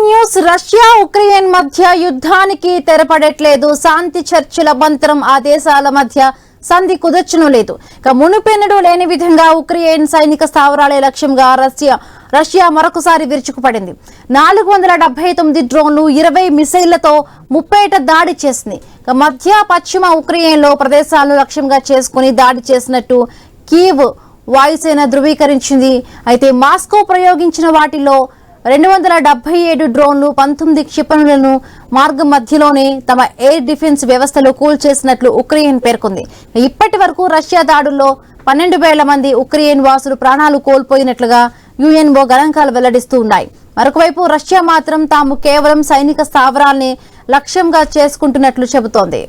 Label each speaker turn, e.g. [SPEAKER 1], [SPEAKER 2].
[SPEAKER 1] Breaking news. Russia Ukraine మధ్య యుద్ధానికి తెరపడట్లేదు. శాంతి చర్చల మంత్రం ఆ దేశాల మధ్య సంధి కుదర్చడం లేదు. మునుపెన్నడూ లేని విధంగా ఉక్రెయిన్ సైనిక స్థావరాలే లక్ష్యంగా రష్యా మరొకసారి విరుచుకుపడింది. 479 డ్రోన్లు 20 మిసైళ్లతో ముప్పేట దాడి చేసింది. మధ్య పశ్చిమ ఉక్రెయిన్లో ప్రదేశాలను లక్ష్యంగా చేసుకుని దాడి చేసినట్టు కీవ్ వాయుసేన ధృవీకరించింది. అయితే మాస్కో ప్రయోగించిన వాటిలో 277 డ్రోన్లు 19 క్షిపణులను మార్గం మధ్యలోనే తమ ఎయిర్ డిఫెన్స్ వ్యవస్థలు కూల్చేసినట్లు ఉక్రెయిన్ పేర్కొంది. ఇప్పటి వరకు రష్యా దాడుల్లో 12,000 మంది ఉక్రెయిన్ వాసులు ప్రాణాలు కోల్పోయినట్లుగా యుఎన్ఓ గణాంకాలు వెల్లడిస్తూ ఉన్నాయి. మరొకవైపు రష్యా మాత్రం తాము కేవలం సైనిక స్థావరాల్ని లక్ష్యంగా చేసుకుంటున్నట్లు చెబుతోంది.